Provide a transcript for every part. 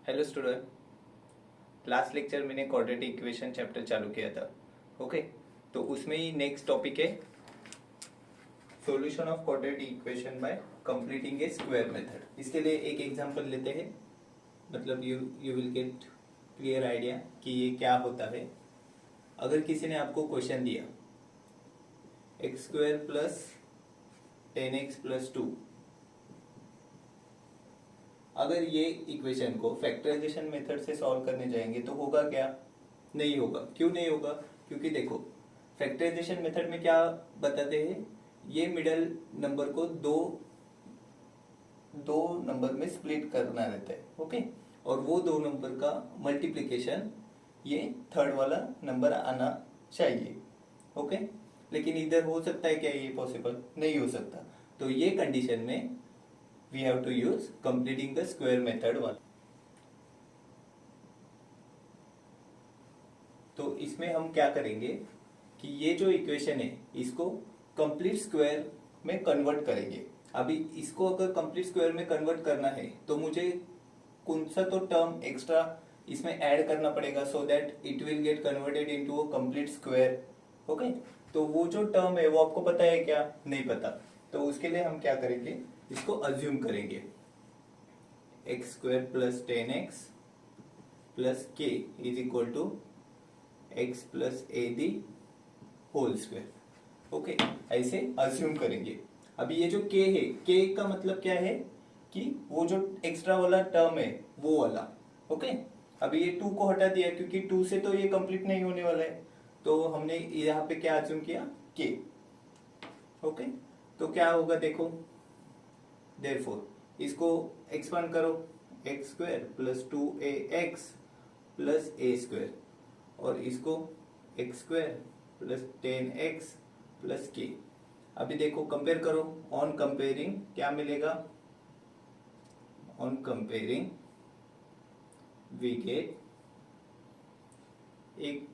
Hello student. Last lecture मैंने quadratic equation chapter चालू किया था। ओके, तो उसमें ही नेक्स्ट टॉपिक है solution of quadratic equation by completing a square method. इसके लिए एक एग्जांपल लेते हैं, मतलब you will get clear idea कि ये क्या होता है। अगर किसी ने आपको क्वेश्चन दिया x square plus 10x plus 2, अगर ये इक्वेशन को फैक्टराइजेशन मेथड से सॉल्व करने जाएंगे तो होगा क्या? नहीं होगा। क्यों नहीं होगा? क्योंकि देखो, फैक्टराइजेशन मेथड में क्या बताते हैं, ये मिडल नंबर को दो नंबर में स्प्लिट करना रहता है। ओके, और वो दो नंबर का मल्टीप्लिकेशन ये थर्ड वाला नंबर आना चाहिए। ओके, लेकिन इधर हो सकता है क्या ये पॉसिबल? नहीं हो सकता। तो ये कंडीशन में we have to use completing the square method one। तो इसमें हम क्या करेंगे कि ये जो इक्वेशन है इसको कंप्लीट स्क्वायर में कन्वर्ट करेंगे। अभी इसको अगर कंप्लीट स्क्वायर में कन्वर्ट करना है तो मुझे कौन सा तो टर्म एक्स्ट्रा इसमें ऐड करना पड़ेगा so that it will get converted into a complete square. Okay, तो वो जो टर्म है वो आपको पता है क्या? नहीं पता। तो उसके लिए हम क्या करेंगे, इसको अज्यूम करेंगे X square plus 10x plus K is equal to X plus A the whole square. Okay, ऐसे अज्यूम करेंगे। अभी ये जो k है, k का मतलब क्या है कि वो जो एक्स्ट्रा वाला टर्म है वो वाला। ओके, अभी ये 2 को हटा दिया क्योंकि 2 से तो ये कंप्लीट नहीं होने वाला है, तो हमने यहाँ पे क्या अज्यूम किया? k। ओके, तो क्या होगा देखो, देयरफॉर इसको एक्सपांड करो, x square plus 2ax plus A square, और इसको X square plus 10x plus के। अभी देखो कंपेयर करो, ऑन कंपेयरिंग क्या मिलेगा? ऑन कंपेयरिंग वी गेट एक,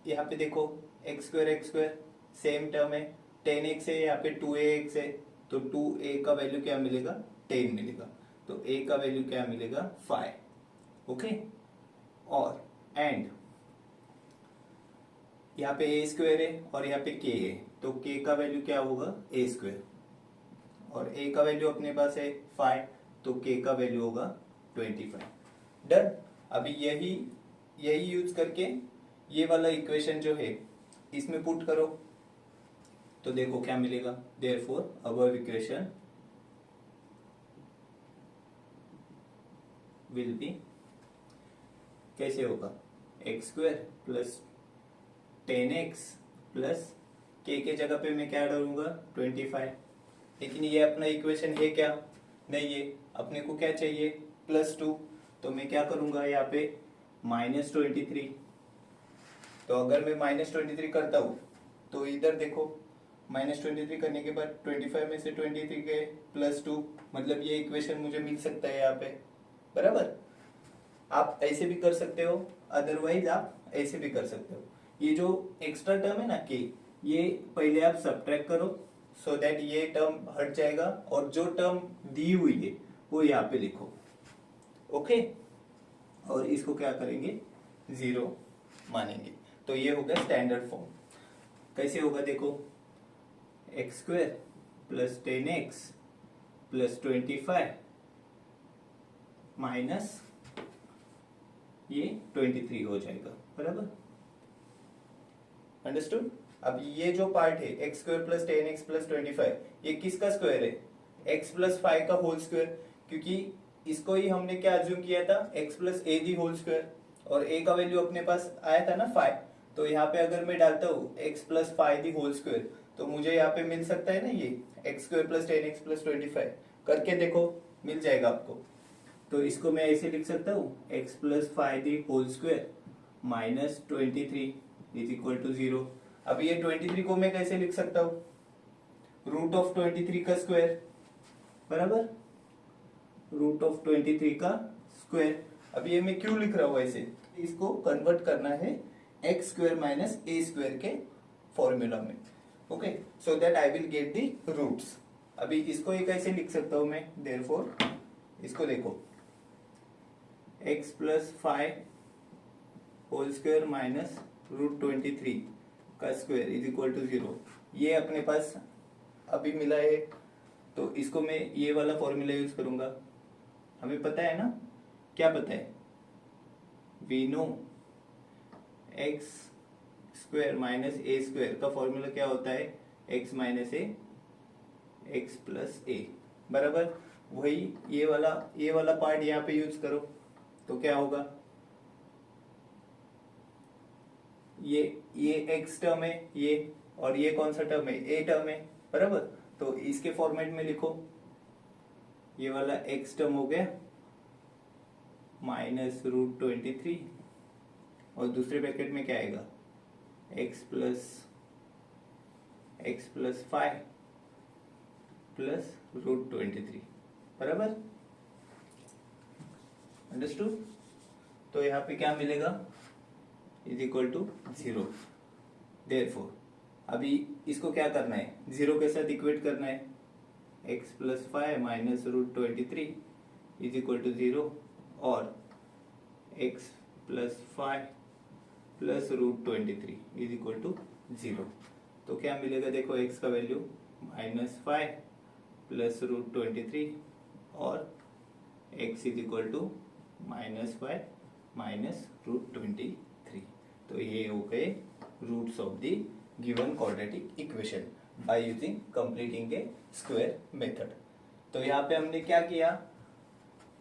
यहाँ पे देखो एक्स स्क्वायर सेम टर्म है, 10x है, यहाँ पे 2ax है, तो 2a का वैल्यू क्या मिलेगा? 10 मिलेगा। तो a का वैल्यू क्या मिलेगा? 5। ओके, और एंड यहाँ पे a स्क्वायर है और यहाँ पे k है, तो k का वैल्यू क्या होगा? a स्क्वायर, और a का वैल्यू अपने पास है 5, तो k का वैल्यू होगा 25। डन। अभी यही यूज करके ये वाला इक्वेशन जो है इसमें पुट करो, तो देखो क्या मिलेगा। Therefore above equation will be, कैसे होगा? X square plus 10x plus के जगह पे मैं क्या डालूंगा? 25। लेकिन ये अपना इक्वेशन है क्या? नहीं है। अपने को क्या चाहिए? +2। तो मैं क्या करूंगा यहाँ पे? -23। तो अगर मैं -23 करता हूँ तो इधर देखो, -23 करने के बाद 25 में से 23 गए +2, मतलब ये इक्वेशन मुझे मिल सकता है यहाँ पे, बराबर। आप ऐसे भी कर सकते हो, अदरवाइज आप ऐसे भी कर सकते हो। ये जो एक्स्ट्रा टर्म है ना के, ये पहले आप सब्ट्रैक्ट करो सो दैट ये टर्म हट जाएगा, और जो टर्म दी हुई है वो यहाँ पे लिखो। ओके, और इसको क्या करेंगे? 0 मानेंगे। तो ये होगा स्टैंडर्ड फॉर्म। कैसे होगा देखो, X square plus 10x plus 25 minus ये 23 हो जाएगा, बराबर। अंडरस्टूड? अब ये जो पार्ट है x square plus 10x plus 25, ये किसका स्क्वायर है? x प्लस 5 का होल स्क्वायर, क्योंकि इसको ही हमने क्या अज्यूम किया था? x plus A the whole square, और a का वैल्यू अपने पास आया था ना 5, तो यहाँ पे अगर मैं डालता हूँ x plus 5 the whole square, तो मुझे यहाँ पे मिल सकता है ना ये x square plus 10x plus 25। करके देखो, मिल जाएगा आपको। तो इसको मैं ऐसे लिख सकता हूँ, x plus 5 the whole square minus 23 is equal to 0। अब ये 23 को मैं कैसे लिख सकता हूँ? रूट ऑफ 23 का स्क्वायर, बराबर, रूट ऑफ 23 का स्क्वायर। अब ये मैं क्यों लिख रहा हूँ ऐसे? इसको कन्वर्ट करना है x square minus A square के फॉर्मूला में। Okay, so that I will get the roots. अभी इसको एक ऐसे लिख सकता हूँ मैं, देयरफॉर इसको देखो, X plus 5 whole square minus √23 का स्क्वायर इज इक्वल टू 0। ये अपने पास अभी मिला है, तो इसको मैं ये वाला फॉर्मूला यूज करूंगा। हमें पता है ना, क्या पता है, we know x square minus A square का फॉर्मूला क्या होता है, X minus A X plus A, बराबर। वही ये वाला पार्ट यहाँ पे यूज करो तो क्या होगा, ये एक्स टर्म है ये, और ये कौन सा टर्म है, ए टर्म है, बराबर। तो इसके फॉर्मेट में लिखो, ये वाला एक्स टर्म हो गया माइनस √23, और दूसरे ब्रैकेट में क्या आएगा, एक्स प्लस 5 प्लस √23, बराबर। अंडरस्टूड। तो यहाँ पे क्या मिलेगा, इज इक्वल टू 0। देयरफॉर अभी इसको क्या करना है, 0 के साथ इक्वेट करना है, X plus 5 minus √23 is equal to 0, और X plus 5 plus √23 is equal to 0। तो क्या मिलेगा, देखो एक्स का वैल्यू -5 प्लस √23, और X is equal to -5 minus √23। तो ये हो गए roots of the given quadratic equation by using completing a square method. तो यहाँ पे हमने क्या किया,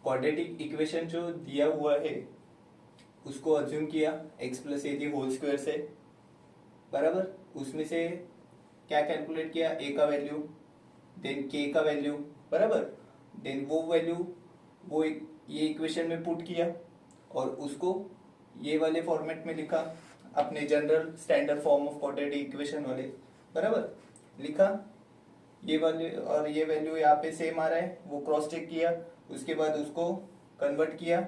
क्वाड्रेटिक इक्वेशन जो दिया हुआ है उसको अज्यूम किया एक्स प्लस ए होल स्क्वायर से, बराबर। उसमें से क्या कैलकुलेट किया, ए का वैल्यू, देन के का वैल्यू, बराबर। देन वो वैल्यू वो ये इक्वेशन में पुट किया, और उसको ये वाले फॉर्मेट में लिखा, अपने general standard form of quadratic equation वाले, बराबर लिखा। ये वाले और ये वैल्यू यहाँ पे सेम आ रहा है, वो क्रॉस चेक किया, उसके बाद उसको कन्वर्ट किया,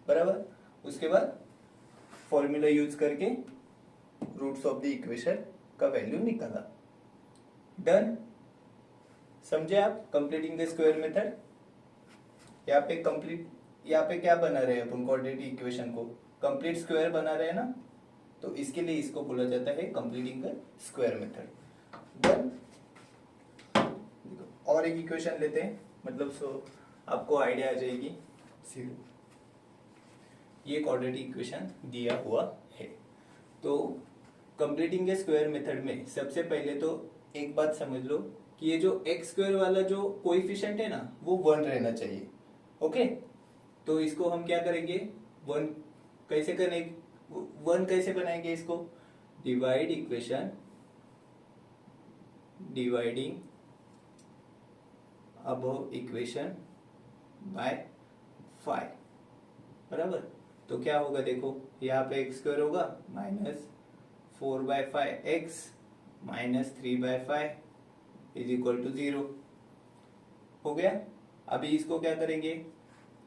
बराबर। उसके बाद फॉर्मूला यूज करके रूट्स ऑफ द इक्वेशन का वैल्यू निकाला। डन। समझे आप कंप्लीटिंग द स्क्वायर मेथड। यहाँ पे क्या बना रहे हैं अपन, क्वाड्रेटिक इक्वेशन को कंप्लीट स्क्वायर बना रहे हैं ना, तो इसके लिए इसको बोला जाता है completing the square method. Done. और एक इक्वेशन लेते हैं, मतलब आपको आइडिया आ जाएगी। ये क्वाड्रेटिक इक्वेशन दिया हुआ है। तो कंप्लीटिंग द स्क्वायर मेथड में सबसे पहले तो एक बात समझ लो कि ये जो एक्स स्क्वायर वाला जो कोएफिशिएंट है ना, वो 1 रहना चाहिए। ओके, तो इसको हम क्या करेंगे, 1 कैसे बनाएंगे इसको, डिवाइडिंग अबव इक्वेशन बाय 5, बराबर। तो क्या होगा, देखो यहाँ पे एक्स स्क्वायर होगा -4/5 एक्स -3/5 इज इक्वल टू 0 हो गया। अभी इसको क्या करेंगे,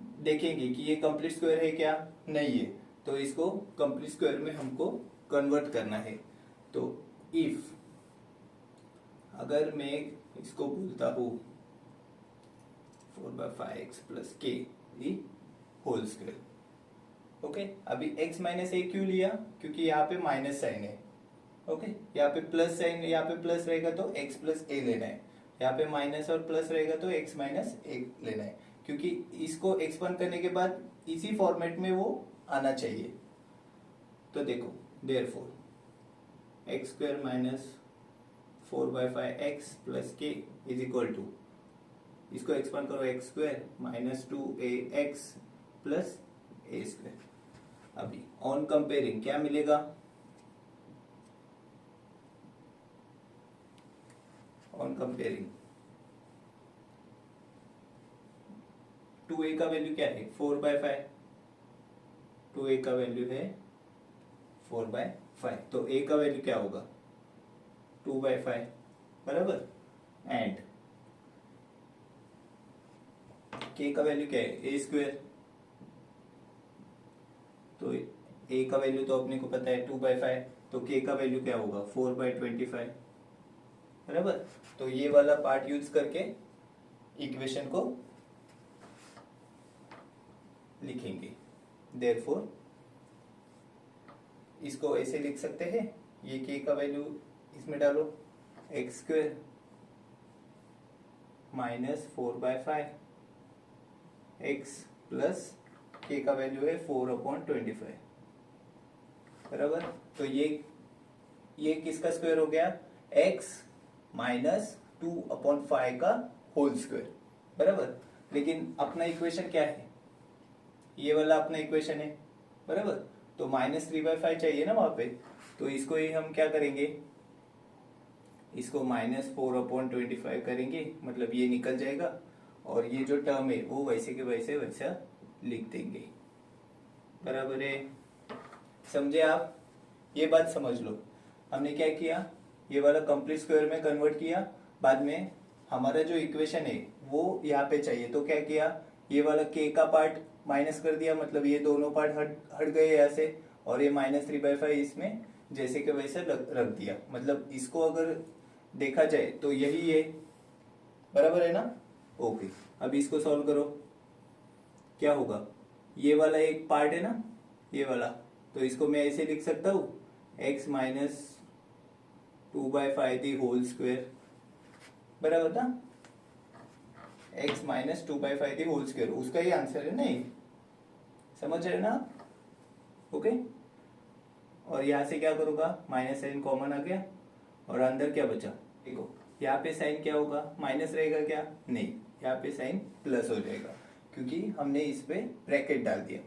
देखेंगे कि ये कंप्लीट स्क्वायर है क्या, नहीं है, तो इसको कंप्लीट स्क्वायर में हमको कन्वर्ट करना है। तो इफ अगर मैं इसको बोलता हूँ 4/5x प्लस के होल स्क्वायर, ओके। अभी x माइनस ए क्यों लिया, क्योंकि यहाँ पे माइनस साइन है, ओके। यहाँ पे प्लस साइन, यहाँ पे प्लस रहेगा तो x प्लस ए लेना है, यहाँ पे माइनस और प्लस रहेगा तो x माइनस ए लेना है, क्योंकि इसको एक्सपांड करने के बाद इसी फॉर्मेट में वो आना चाहिए। तो देखो therefore x square minus 4/5x plus K is equal to, इसको एक्सपांड करो, x square -2ax plus A square. अभी ऑन कंपेयरिंग क्या मिलेगा, ऑन कंपेयरिंग 2a का वैल्यू क्या है 4/5, 2a का वैल्यू है 4/5, तो a का वैल्यू क्या होगा 2/5, बराबर। एंड k का वैल्यू क्या है a स्क्वायर, तो a का वैल्यू तो अपने को पता है 2/5, तो k का वैल्यू क्या होगा 4/25, बराबर। तो ये वाला पार्ट यूज करके इक्वेशन को लिखेंगे। देयरफॉर इसको ऐसे लिख सकते हैं, ये के का वैल्यू इसमें डालो, x square minus 4/5 x plus के का वैल्यू है 4/25, बराबर। तो ये किसका स्क्वायर हो गया, x माइनस 2/5 का होल स्क्वायर, बराबर। लेकिन अपना इक्वेशन क्या है, ये वाला अपना इक्वेशन है, बराबर। तो -3/5 चाहिए ना वहां पे, तो इसको ही हम क्या करेंगे, इसको -4/25 करेंगे, मतलब ये निकल जाएगा और ये जो टर्म है वो वैसे के वैसे वैसा लिख देंगे, बराबर है। समझे आप, ये बात समझ लो। हमने क्या किया, ये वाला कंप्लीट स्क्वायर में कन्वर्ट किया, बाद में हमारा जो इक्वेशन है वो यहाँ पे चाहिए, तो क्या किया, ये वाला के का पार्ट माइनस कर दिया, मतलब ये दोनों पार्ट हट गए यहाँ से, और ये -3/5 इसमें जैसे कि वैसे रख दिया, मतलब इसको अगर देखा जाए तो यही है, बराबर है ना। ओके, अब इसको सॉल्व करो, क्या होगा, ये वाला एक पार्ट है ना, ये वाला, तो इसको मैं ऐसे लिख सकता हूँ, x minus 2/5 the whole square, बराबर ना, x minus 2/5 the whole square, उसका ही आंसर है ना ये, समझ रहे ना आप, ओके। और यहाँ से क्या करूँगा, माइनस साइन कॉमन आ गया और अंदर क्या बचा, देखो यहाँ पे साइन क्या होगा, माइनस रहेगा क्या, नहीं, यहाँ पे साइन प्लस हो जाएगा, क्योंकि हमने इस पे ब्रैकेट डाल दिया,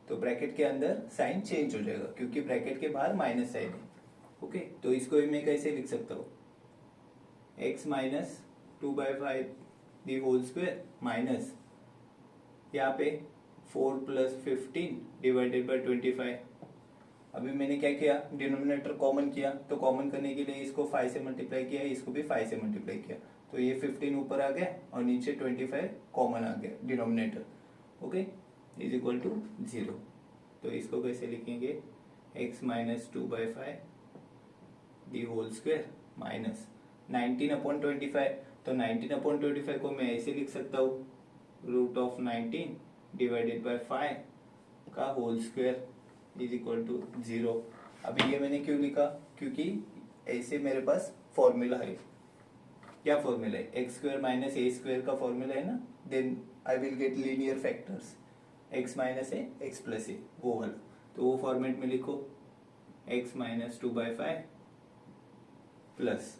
तो ब्रैकेट के अंदर साइन चेंज हो जाएगा, क्योंकि ब्रैकेट के बाहर माइनस साइन है, ओके। तो इसको मैं कैसे लिख सकता हूँ, x minus 2/5 the whole square minus यहाँ पे 4 + 15 डिवाइडेड बाय 25। अभी मैंने क्या किया, डिनोमिनेटर कॉमन किया, तो कॉमन करने के लिए इसको 5 से मल्टीप्लाई किया, इसको भी 5 से मल्टीप्लाई किया, तो ये 15 ऊपर आ गया और नीचे 25 कॉमन आ गया denominator, okay, is equal to 0। तो इसको कैसे लिखेंगे, x minus 2/5 the whole square minus 19/25, तो 19/25 को मैं ऐसे लिख सकता हूँ, √19 डिवाइडेड बाय 5 का whole square is equal to 0। अभी ये मैंने क्यों लिखा, क्योंकि ऐसे मेरे पास फॉर्मूला है, क्या फॉर्मूला है, x square minus A square का फॉर्मूला है ना, then I will get linear factors, X minus A X plus A, वो वाला, तो वो फॉर्मेट में लिखो, एक्स माइनस 2/5 प्लस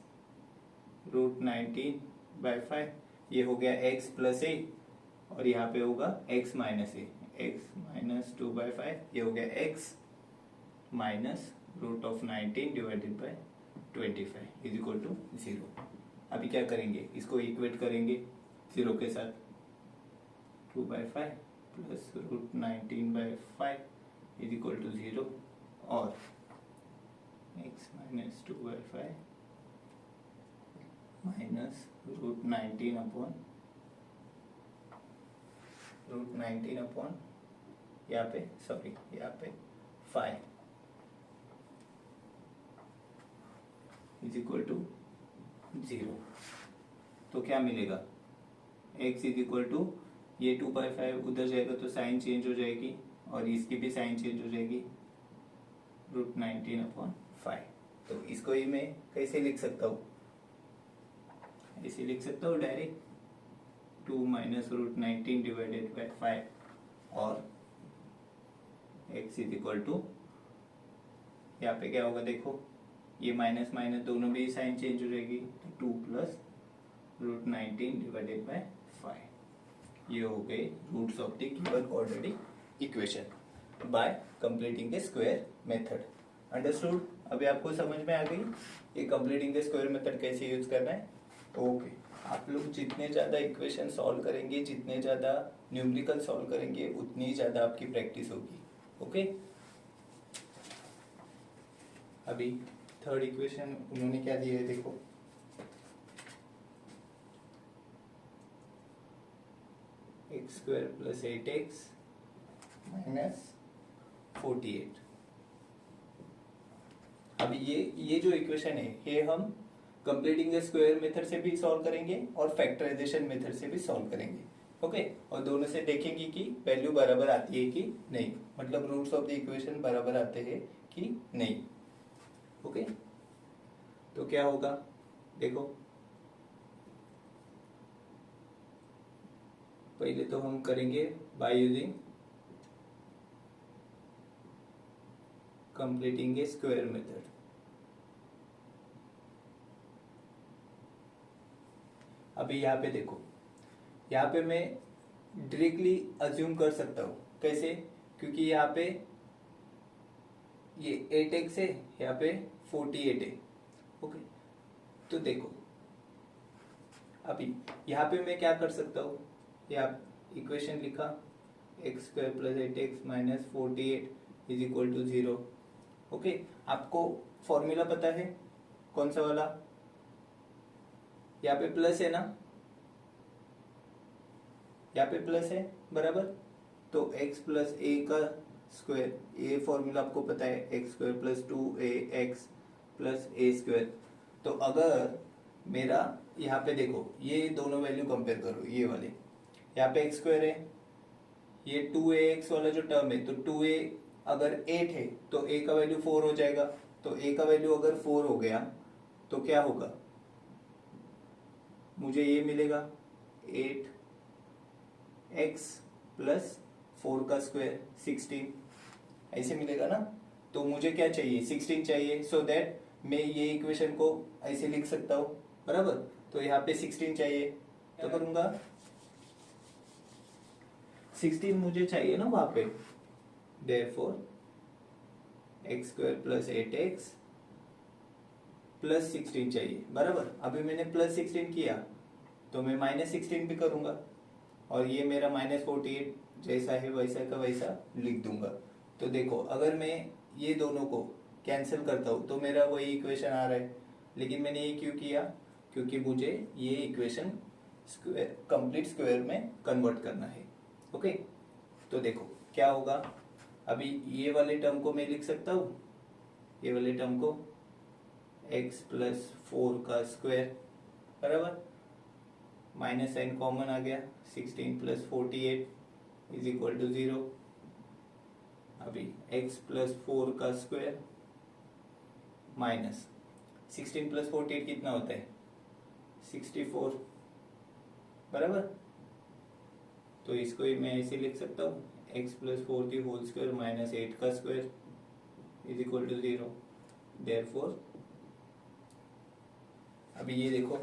√19/5, ये हो गया x प्लस ए, और यहाँ पे होगा x minus A, x minus 2/5, ये हो गया x minus √19 divided by 25 is equal to 0। अभी क्या करेंगे, इसको इक्वेट करेंगे 0 के साथ, 2/5 प्लस √19/5 इज इक्वल टू 0, और x माइनस 2/5 माइनस √19 अपॉन यहाँ पे 5 इज इक्वल टू 0। तो क्या मिलेगा, x इज इक्वल टू, ये 2/5 उधर जाएगा तो साइन चेंज हो जाएगी, और इसकी भी साइन चेंज हो जाएगी, √19/5। तो इसको ही मैं कैसे लिख सकता हूँ, ऐसे लिख सकता हूँ डायरेक्ट, 2 माइनस √19 डिवाइडेड बाय 5, और x इज इक्वल टू, यहाँ पे क्या होगा देखो, ये माइनस माइनस दोनों भी साइन चेंज हो जाएगी, तो 2 प्लस √19 डिवाइडेड बाय 5, ये हो गए roots of the given quadratic equation by completing the square method. Understood, अभी आपको समझ में आ गई ये कंप्लीटिंग द स्क्वायर मेथड कैसे यूज करना है। ओके, आप लोग जितने ज़्यादा इक्वेशन सॉल्व करेंगे, जितने ज़्यादा न्यूमेरिकल सॉल्व करेंगे, उतनी ज़्यादा आपकी प्रैक्टिस होगी, ओके। अभी थर्ड इक्वेशन उन्होंने क्या दिया है देखो, x² + 8x - 48। अभी ये जो इक्वेशन है, ये हम कंप्लीटिंग द स्क्वायर मेथड से भी सॉल्व करेंगे और फैक्टराइजेशन मेथड से भी सॉल्व करेंगे। ओके, और दोनों से देखेंगे कि वैल्यू बराबर आती है कि नहीं, मतलब रूट्स ऑफ द इक्वेशन बराबर आते हैं कि नहीं। ओके, तो क्या होगा देखो, पहले तो हम करेंगे bye using completing a square method. अभी यहाँ पे देखो, यहाँ पे मैं डायरेक्टली अज्यूम कर सकता हूँ, कैसे, क्योंकि यहाँ पे ये 8x है, यहाँ पे 48 है। ओके, तो देखो अभी यहाँ पे मैं क्या कर सकता हूँ, यहाँ इक्वेशन लिखा X square plus 8x minus 48 is equal to 0। Okay, आपको फॉर्मूला पता है कौन सा वाला, यहाँ पे प्लस है ना, यहाँ पे प्लस है बराबर, तो x प्लस ए का स्क्वायर, ये फॉर्मूला आपको पता है, x square plus 2ax plus A square. तो अगर मेरा यहाँ पे देखो, ये दोनों वैल्यू कंपेयर करो, ये वाले यहाँ पे एक्स स्क्वायर है, ये 2ax वाला जो टर्म है, तो 2a अगर 8 है तो a का वैल्यू 4 हो जाएगा, तो a का वैल्यू अगर 4 हो गया तो क्या होगा, मुझे ये मिलेगा 8x प्लस 4 का स्क्वायर 16, ऐसे मिलेगा ना। तो मुझे क्या चाहिए, 16 चाहिए, सो दैट मैं ये इक्वेशन को ऐसे लिख सकता हूँ बराबर। तो यहाँ पे 16 चाहिए, तो करूंगा 16 मुझे चाहिए ना वहां पे, therefore x square plus 8x plus 16 चाहिए बराबर। अभी मैंने प्लस 16 किया तो मैं माइनस 16 भी करूंगा, और ये मेरा माइनस 48 जैसा है वैसा का वैसा लिख दूंगा। तो देखो, अगर मैं ये दोनों को कैंसिल करता हूँ तो मेरा वही इक्वेशन आ रहा है, लेकिन मैंने ये क्यों किया, क्योंकि मुझे ये इक्वेशन स्क्वायर कंप्लीट स्क्वायर में कन्वर्ट करना है। ओके, तो देखो क्या होगा, अभी ये वाले टर्म को मैं लिख सकता हूँ, ये वाले टर्म को x प्लस 4 का स्क्वायर बराबर, माइनस साइन कॉमन आ गया, 16 प्लस 48 इज इक्वल टू 0। अभी x प्लस 4 का स्क्वायर माइनस 16 प्लस 48 कितना होता है, 64 बराबर। तो इसको ही मैं ऐसे लिख सकता हूँ, x प्लस 4 की होल स्क्वायर माइनस 8 का square is equal to 0। Therefore अभी ये देखो,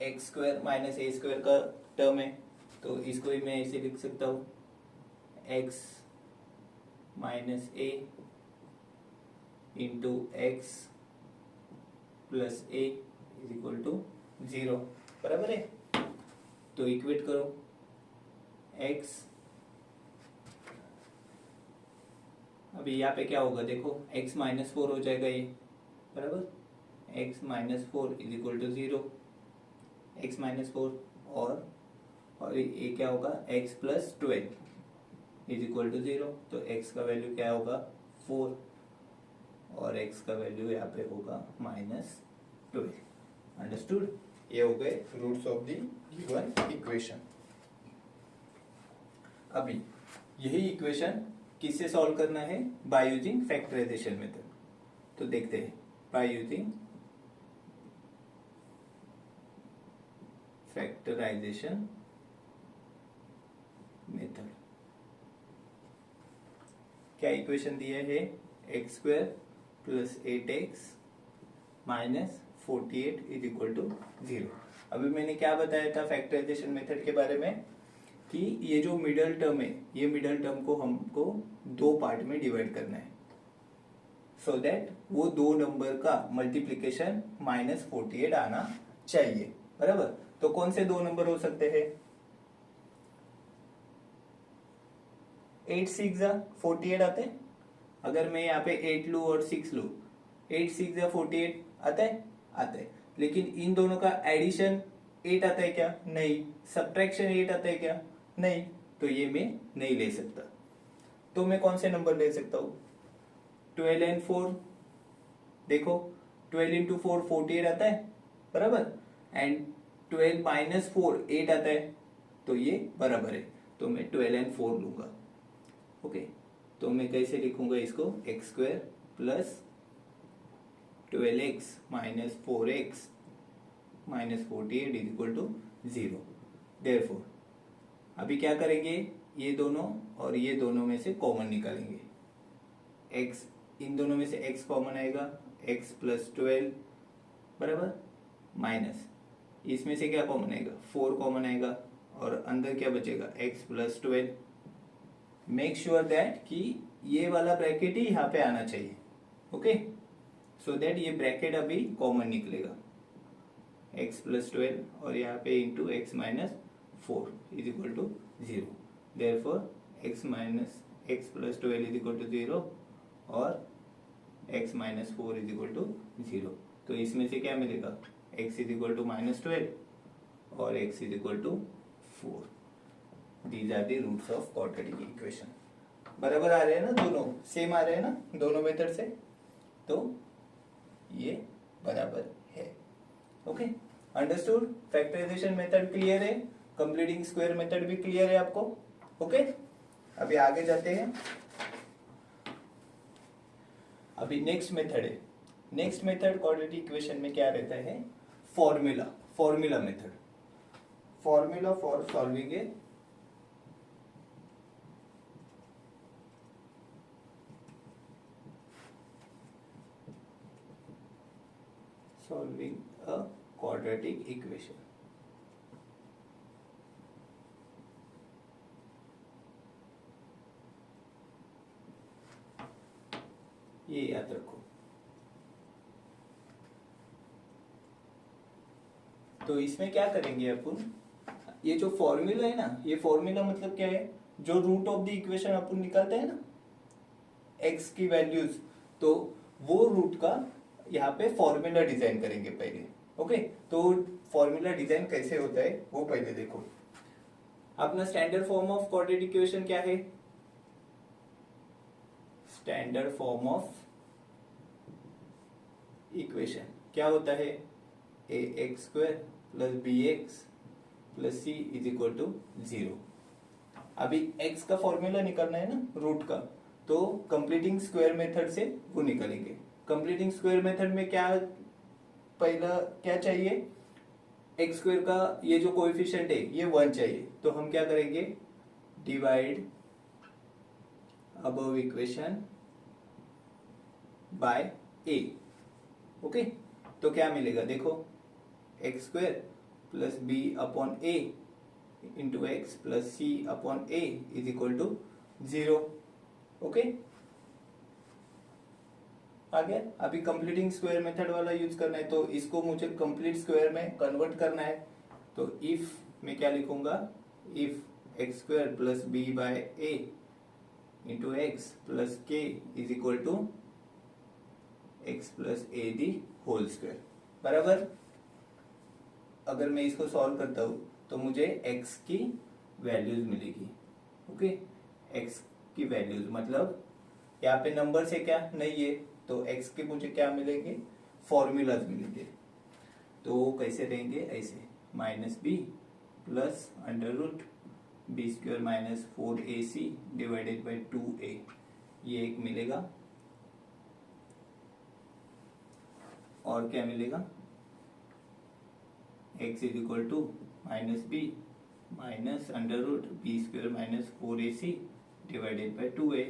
X square minus A square का टर्म है, तो इसको ही मैं ऐसे लिख सकता हूँ, X minus A into x plus A is equal to 0 बराबर है। तो इक्वेट करो, एक्स, अभी यहाँ पे क्या होगा देखो, x माइनस 4 हो जाएगा ये बराबर, x minus 4 is equal to 0, X minus 4, और ये क्या होगा, x plus 12 is equal to 0। तो x का वैल्यू क्या होगा 4, और x का वैल्यू यहाँ पे होगा माइनस 12। अंडरस्टूड, ये हो गए roots of the given equation. अभी यही इक्वेशन किससे सॉल्व करना है, बाय यूजिंग फैक्टराइजेशन मेथड। तो देखते हैं, बाय यूजिंग फैक्टराइजेशन मेथड क्या इक्वेशन दिया है, x square plus 8x minus 48 is equal to 0। अभी मैंने क्या बताया था फैक्टराइजेशन मेथड के बारे में, कि ये जो मिडल टर्म है, ये मिडल टर्म को हमको दो पार्ट में डिवाइड करना है, सो दैट वो दो नंबर का मल्टीप्लीकेशन माइनस 48 आना चाहिए बराबर। तो कौन से दो नंबर हो सकते हैं, 8 6 48 आते हैं। अगर मैं यहाँ पे 8 लू और 6 लू, 8 6 48 आता है, लेकिन इन दोनों का एडिशन 8 आता है क्या, नहीं। सब्ट्रैक्शन 8 आता है क्या, नहीं। तो ये मैं नहीं ले सकता। तो मैं कौन से नंबर ले सकता हूँ, 12 and 4, देखो 12 into 4 48 आता है बराबर, एंड 12 minus 4 8 आता है, तो ये बराबर है, तो मैं 12 एंड 4 लूंगा। ओके, तो मैं कैसे लिखूंगा इसको, X square plus 12x minus 4x minus 48 is equal to 0। Therefore अभी क्या करेंगे, ये दोनों और ये दोनों में से कॉमन निकालेंगे। x, इन दोनों में से x कॉमन आएगा, x प्लस 12 बराबर माइनस इसमें से क्या कॉमन आएगा, 4 कॉमन आएगा और अंदर क्या बचेगा, x plus 12। Make sure that कि ये वाला ब्रैकेट ही यहाँ पे आना चाहिए। ओके, सो दैट ये ब्रैकेट अभी कॉमन निकलेगा, x प्लस 12 और यहाँ पे into x minus 4 is equal to 0। Therefore x minus X plus 12 is equal to 0 और x minus 4 is equal to 0। तो इसमें से क्या मिलेगा, x is equal to minus 12 और x is equal to 4। These are the roots of quadratic equation. बराबर आ रहे हैं ना, दोनों सेम आ रहे हैं ना दोनों मेथड से, तो ये बराबर है। Okay, understood. Factorisation method clear है, कंप्लीटिंग स्क्वायर मेथड भी क्लियर है आपको। ओके, अभी आगे जाते हैं। अभी नेक्स्ट मेथड है। नेक्स्ट मेथड क्वाड्रेटिक इक्वेशन में क्या रहता है, formula method. Formula for solving a quadratic equation। ये याद रखो। तो इसमें क्या करेंगे अपन, ये जो फॉर्मूला है ना, ये फॉर्मूला मतलब क्या है, जो रूट ऑफ द इक्वेशन अपन निकालते हैं ना, x की वैल्यूज, तो वो रूट का यहाँ पे फॉर्मूला डिजाइन करेंगे पहले। ओके, तो फॉर्मूला डिजाइन कैसे होता है वो पहले देखो। अपना standard form of quadratic equation क्या है, स्टैंडर्ड फॉर्म ऑफ इक्वेशन क्या होता है, ax square plus bx plus c is equal to 0। अभी x का फॉर्मूला निकालना है ना रूट का, तो कंप्लीटिंग स्क्वायर मेथड से वो निकालेंगे। कंप्लीटिंग स्क्वायर मेथड में क्या पहला क्या चाहिए, एक्स स्क्वायर का ये जो कोएफिशिएंट है ये 1 चाहिए, तो हम क्या करेंगे, divide above equation by a। Okay, तो क्या मिलेगा देखो, X square plus B upon A into x plus C upon A is equal to 0। Okay, आ गया। अभी कंप्लीटिंग स्क्वायर मेथड वाला यूज करना है, तो इसको मुझे कंप्लीट स्क्वायर में कन्वर्ट करना है। तो इफ मैं क्या लिखूंगा, if X square plus B by A into x plus K is equal to X plus A the whole square बराबर। अगर मैं इसको सॉल्व करता हूं तो मुझे x की वैल्यूज मिलेगी। ओके, x की वैल्यूज मतलब यहाँ पे नंबर से क्या नहीं है, तो x के मुझे क्या मिलेंगे, फॉर्मूलाज मिलेंगे। तो कैसे रहेंगे, ऐसे minus B plus under root B square minus 4ac divided by 2a, ये एक मिलेगा। और क्या मिलेगा, x is equal to minus B minus under root B square minus 4ac divided by 2a।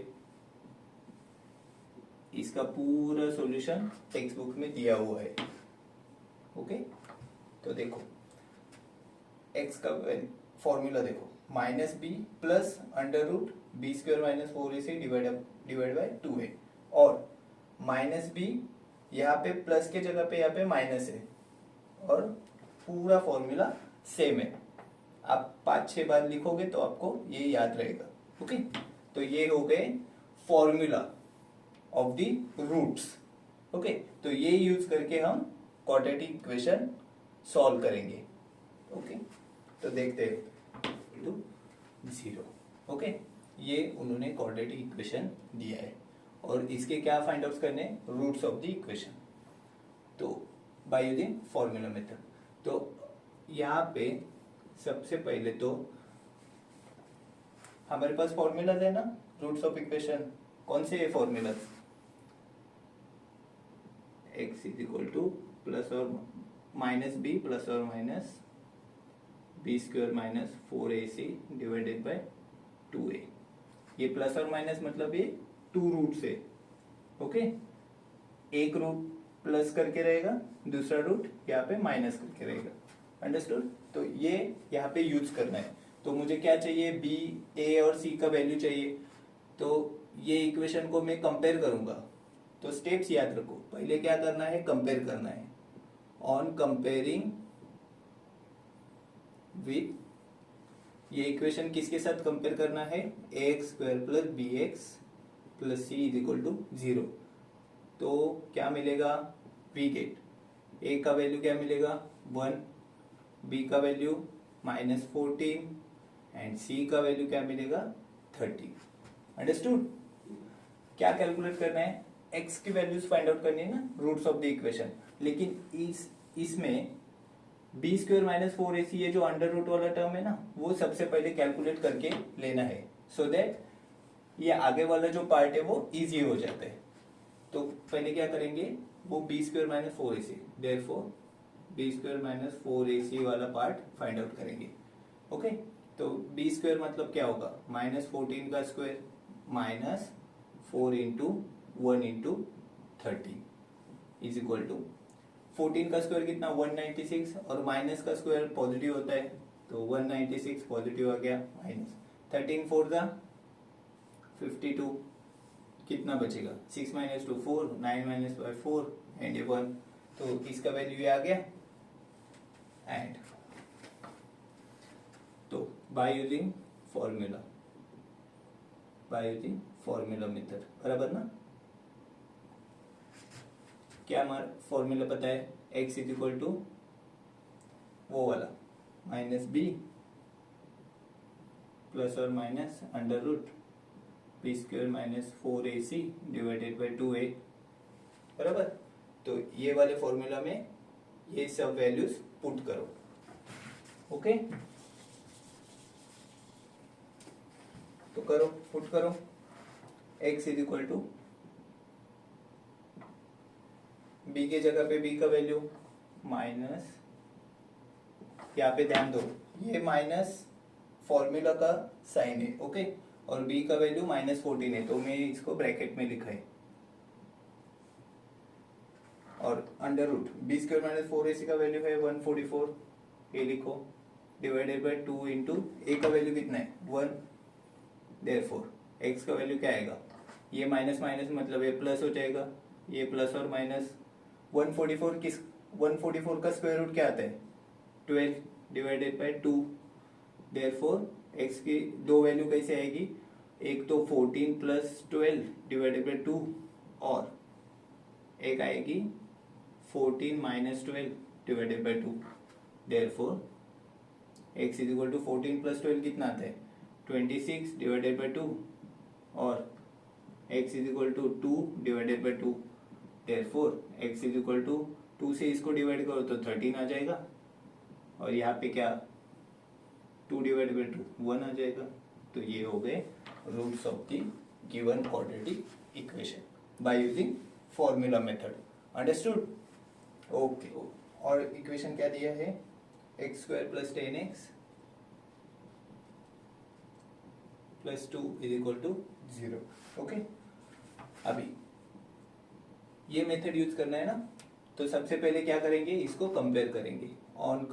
इसका पूरा सॉल्यूशन टेक्स्ट बुक में दिया हुआ है। ओके, तो देखो x का फॉर्मूला देखो, minus B plus under root B square minus 4ac divide by 2a, और माइनस बी यहाँ पे प्लस के जगह पे यहाँ पे माइनस है, और पूरा फॉर्मूला सेम है। आप 5-6 बार लिखोगे तो आपको ये याद रहेगा। ओके, तो ये हो गए formula of the roots. Okay, तो ये यूज करके हम क्वाड्रेटिक इक्वेशन सॉल्व करेंगे। ओके, तो देखते हैं 0। ओके, ये उन्होंने क्वाड्रेटिक इक्वेशन दिया है और इसके क्या फाइंड आउट करने, रूट्स ऑफ द इक्वेशन, तो बाय यूजिंग फॉर्मूला मेथड। तो यहाँ पे सबसे पहले तो हमारे पास फॉर्मूलाज है ना रूट्स ऑफ इक्वेशन, कौन से formulas? x is equal to plus और माइनस बी प्लस और minus B square minus 4ac divided by 2a। ये प्लस और माइनस मतलब ये टू रूट से, ओके। एक रूट प्लस करके रहेगा, दूसरा रूट यहाँ पे माइनस करके रहेगा, अंडरस्टूड। तो ये यहाँ पे यूज करना है। तो मुझे क्या चाहिए, बी, ए और सी का वैल्यू चाहिए। तो ये इक्वेशन को मैं कंपेयर करूंगा। तो स्टेप्स याद रखो, पहले क्या करना है, कंपेयर करना है। ऑन कंपेयरिंग विथ, ये इक्वेशन किसके साथ कंपेयर करना है, A X square plus B x plus C is equal to 0। तो क्या मिलेगा, वी गेट ए का वैल्यू क्या मिलेगा 1, बी का वैल्यू -14 एंड सी का वैल्यू क्या मिलेगा 30। अंडरस्टूड। क्या कैलकुलेट करना है, एक्स की वैल्यूज फाइंड आउट करनी है ना, रूट्स ऑफ द इक्वेशन। लेकिन इसमें बी स्क्वायर माइनस 4ac ये जो अंडर रूट वाला टर्म है ना, वो सबसे पहले कैलकुलेट करके लेना है, सो दैट ये आगे वाला जो पार्ट है वो इजी हो जाता है। तो पहले क्या करेंगे, वो b square minus 4ac, therefore B square minus 4ac वाला पार्ट फाइंड आउट करेंगे, ओके। तो बी स्क्वायर मतलब क्या होगा, -14 का square minus 4 into 1 into 30 is equal to 14 का स्क्वायर कितना 196 और माइनस का स्क्वायर पॉजिटिव होता है, तो 196 पॉजिटिव आ गया, माइनस 13 4 का 52, कितना बचेगा 6 माइनस 2 4, 9 माइनस 5 4 एंड ये 1। तो इसका वैल्यू ये आ गया। एंड तो बाय यूजिंग फॉर्मूला मेथड, बराबर ना। क्या हमारा फॉर्मूला पता है, x इज इक्वल टू वो वाला माइनस बी प्लस और minus under root B square minus 4ac divided by 2a, बराबर। तो ये वाले फॉर्मूला में ये सब वैल्यूज पुट करो, ओके। तो करो, पुट करो, x is equal to b के जगह पे बी का वैल्यू माइनस, यहाँ पे ध्यान दो ये माइनस फॉर्मूला का साइन है, ओके। और बी का वैल्यू -14 है, तो मैं इसको ब्रैकेट में लिखा है। और under root B square minus 4ac का वैल्यू है 144, ये लिखो, डिवाइडेड बाय 2 इंटू ए का वैल्यू कितना है 1, देयरफॉर एक्स का वैल्यू क्या आएगा, ये माइनस माइनस मतलब ये प्लस हो जाएगा, ये प्लस और माइनस 144 का स्क्वायर रूट क्या आता है 12 डिवाइडेड बाय 2, देयरफॉर एक्स की दो वैल्यू कैसे आएगी, एक तो 14 प्लस 12 डिवाइडेड बाय 2 और एक आएगी 14 minus 12 divided by 2, therefore x is equal to 14 plus 12 कितना आता है 26 डिवाइडेड बाय 2 और x is equal to 2 divided by 2, therefore x is equal to 2 से इसको डिवाइड करो तो 13 आ जाएगा और यहाँ पे क्या 2 डिवाइडेड बाय 2 1 आ जाएगा। तो ये हो गए roots of the given quadratic equation by using formula method, understood, okay. और इक्वेशन क्या दिया है, x square plus 10x plus 2 is equal to 0, okay. अभी ये मेथड यूज करना है ना, तो सबसे पहले क्या करेंगे, इसको कंपेयर करेंगे। On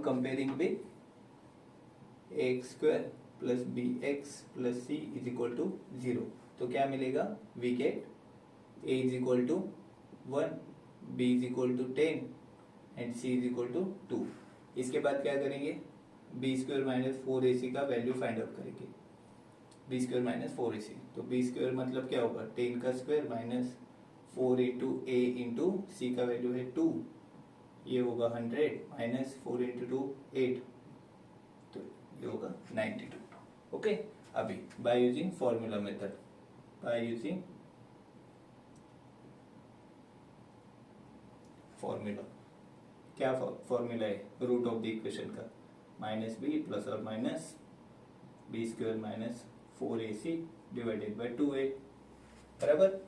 comparing with x square plus B x plus C is equal to 0, तो क्या मिलेगा, we get a is equal to 1, b is equal to 10 and c is equal to 2। इसके बाद क्या करेंगे, बी स्क्वायर माइनस 4ac का value find out करेंगे, B square minus 4ac। तो बी स्क्वायर मतलब क्या होगा 10 का स्क्वायर माइनस 4 इंटू ए इंटू सी का वैल्यू है 2, ये होगा 100 माइनस 4 इंटू 2 8, तो ये होगा 92, ओके। अभी by using formula method, by using formula क्या फॉर्मूला है रूट ऑफ द इक्वेशन का, माइनस बी प्लस और minus B square minus 4ac divided by 2a, बराबर।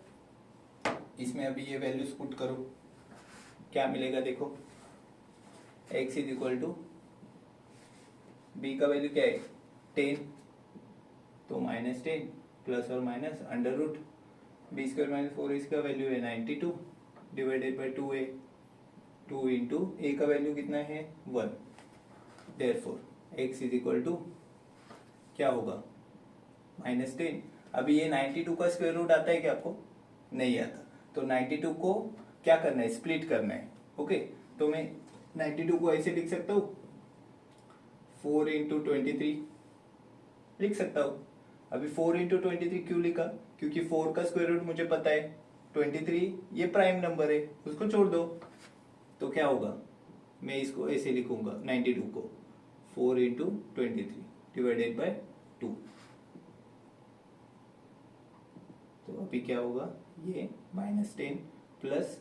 इसमें अभी ये वैल्यूज पुट करो, क्या मिलेगा देखो, x is equal to b का वैल्यू क्या है 10, तो -10 प्लस और minus under root B square minus 4ac का वैल्यू है 92 डिवाइडेड बाय 2a, 2 इंटू ए का वैल्यू कितना है 1, therefore x is equal to क्या होगा -10। अभी ये 92 का स्क्वायर रूट आता है क्या आपको, नहीं आता, तो 92 को क्या करना है, स्प्लिट करना है। ओके, तो मैं 92 को ऐसे लिख सकता हूँ 4 इंटू 23 लिख सकता हूँ। अभी 4 इंटू 23 क्यों लिखा, क्योंकि 4 का स्क्वायर रूट मुझे पता है, 23 ये प्राइम नंबर है, उसको छोड़ दो, तो क्या होगा, मैं इसको ऐसे लिखूंगा 92 को 4 इंटू 23 डिवाइडेड बाय 2, तो अभी क्या होगा, ये -10 प्लस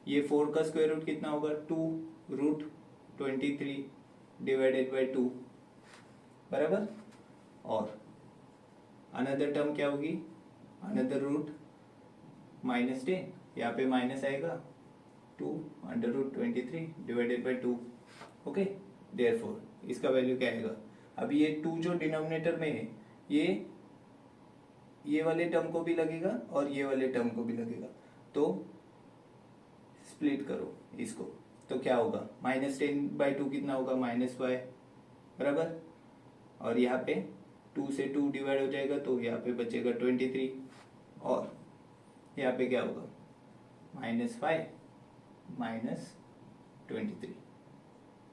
ये 4 का स्क्वायर रूट कितना होगा 2 रूट 23 डिवाइडेड बाय 2, बराबर। और अनदर टर्म क्या होगी, अनदर रूट -10, यहाँ पे माइनस आएगा 2 under root 23 divided by 2। Okay, therefore इसका वैल्यू क्या आएगा, अभी ये 2 जो डिनोमिनेटर में है ये वाले टर्म को भी लगेगा और ये वाले टर्म को भी लगेगा, तो स्प्लिट करो इसको, तो क्या होगा -10/2 कितना होगा -5, बराबर। और यहाँ पे 2 से 2 डिवाइड हो जाएगा, तो यहाँ पे बचेगा 23, और यहाँ पे क्या होगा -5 माइनस 23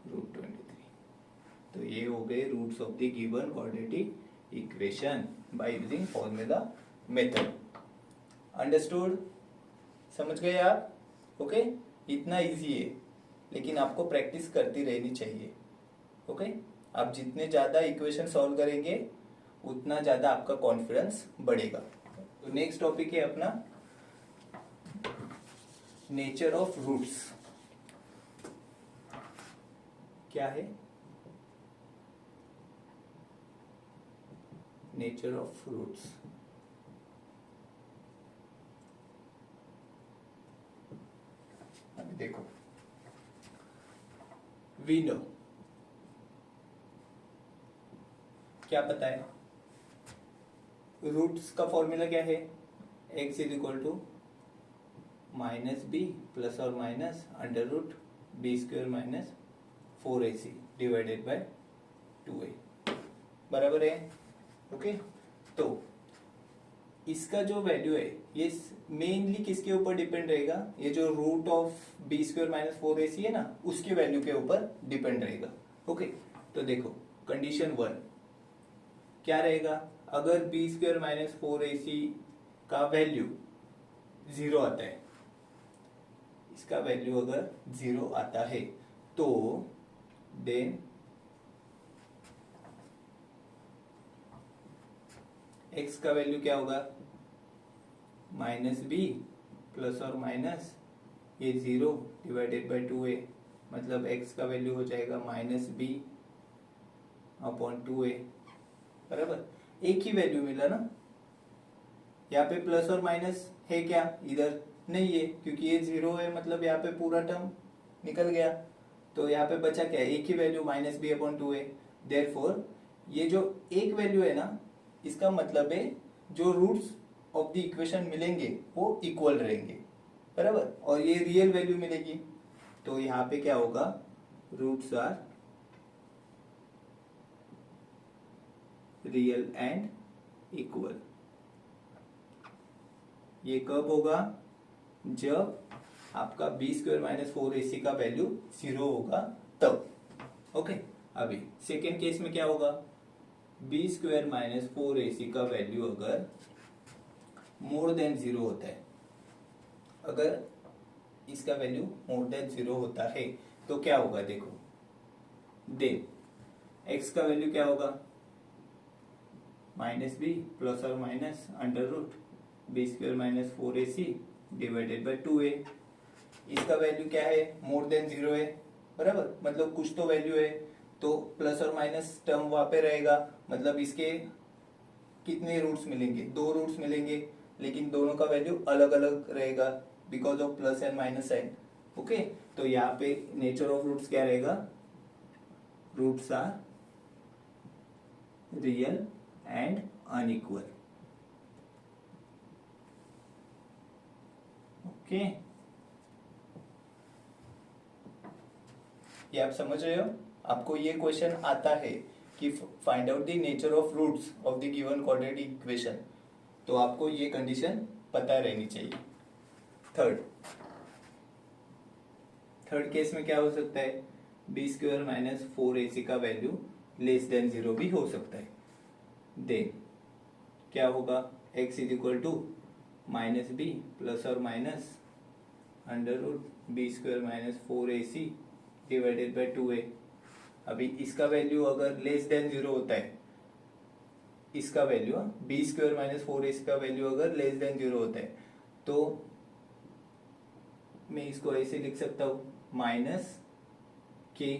रूट 23, तो ये हो गए roots of the given quadratic equation by using formula method. Understood, समझ गए आप। ओके, इतना इजी है, लेकिन आपको प्रैक्टिस करती रहनी चाहिए। ओके, आप जितने ज्यादा इक्वेशन सॉल्व करेंगे उतना ज्यादा आपका कॉन्फिडेंस बढ़ेगा। तो नेक्स्ट टॉपिक है अपना नेचर ऑफ रूट्स। क्या है नेचर ऑफ रूट्स, अभी देखो, वी नो, क्या पता है, रूट्स का फॉर्मूला क्या है, x is equal to -b plus और minus under root B square minus 4ac divided by 2a, बराबर है। ओके, तो इसका जो वैल्यू है ये मेनली किसके ऊपर डिपेंड रहेगा, ये जो root of b square minus 4ac है ना, उसके वैल्यू के ऊपर डिपेंड रहेगा। ओके, तो देखो कंडीशन 1 क्या रहेगा, अगर बी स्क्वायर माइनस 4ac का वैल्यू 0 आता है, इसका वैल्यू अगर 0 आता है, तो देन x का वैल्यू क्या होगा, -b प्लस और माइनस ये 0 डिवाइडेड बाय 2a, मतलब x का वैल्यू हो जाएगा -b अपॉन 2a, बराबर। एक ही वैल्यू मिला ना, यहाँ पे प्लस और माइनस है क्या, इधर नहीं है, क्योंकि ये 0 है, मतलब यहाँ पे पूरा टर्म निकल गया, तो यहाँ पे बचा क्या, एक ही value -b upon 2a। Therefore ये जो एक वैल्यू है ना, इसका मतलब है जो रूट्स ऑफ द इक्वेशन मिलेंगे वो इक्वल रहेंगे, बराबर, और ये रियल वैल्यू मिलेगी, तो यहाँ पे क्या होगा, roots are real and equal. ये कब होगा, जब आपका बी स्क्वायर माइनस 4ac का वैल्यू 0 होगा तब। ओके, अभी सेकेंड केस में क्या होगा, बी स्क्वायर माइनस 4ac का वैल्यू अगर मोर देन 0 होता है, अगर इसका वैल्यू मोर देन 0 होता है तो क्या होगा, देखो देन x का वैल्यू क्या होगा, -b प्लस और minus under root B square minus 4ac divided by 2a। इसका वैल्यू क्या है, मोर देन 0 है, बराबर, मतलब कुछ तो वैल्यू है, तो प्लस और माइनस टर्म वहां पे रहेगा, मतलब इसके कितने रूट्स मिलेंगे, 2 रूट्स मिलेंगे, लेकिन दोनों का वैल्यू अलग अलग रहेगा because of plus and minus sign. Okay, तो यहाँ पे नेचर ऑफ रूट्स क्या रहेगा, roots are real and unequal. Okay, ये आप समझ रहे हो। आपको ये क्वेश्चन आता है कि find out the nature of roots of the given quadratic equation, तो आपको ये कंडीशन पता रहनी चाहिए। थर्ड केस में क्या हो सकता है, बी स्क्वायर माइनस 4ac का वैल्यू लेस देन 0 भी हो सकता है। देन क्या होगा, x is equal to minus B plus और minus under root B square minus 4ac divided by 2a। अभी इसका वैल्यू अगर लेस देन 0 होता है, इसका value B square minus 4ac का वैल्यू अगर लेस देन 0 होता है, तो मैं इसको ऐसे लिख सकता हूं, माइनस के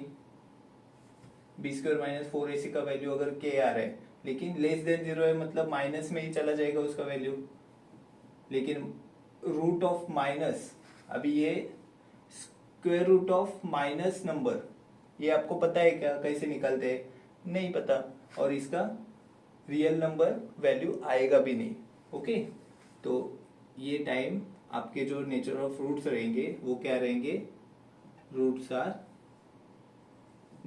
बी स्क्वायर माइनस 4ac का वैल्यू अगर के आ रहा है, लेकिन लेस देन 0 है, मतलब माइनस में ही चला जाएगा उसका वैल्यू। लेकिन रूट ऑफ माइनस, अभी ये square root of minus number, ये आपको पता है क्या, कैसे निकालते हैं, नहीं पता, और इसका रियल नंबर वैल्यू आएगा भी नहीं। ओके, तो ये टाइम आपके जो नेचर ऑफ रूट्स रहेंगे वो क्या रहेंगे, roots are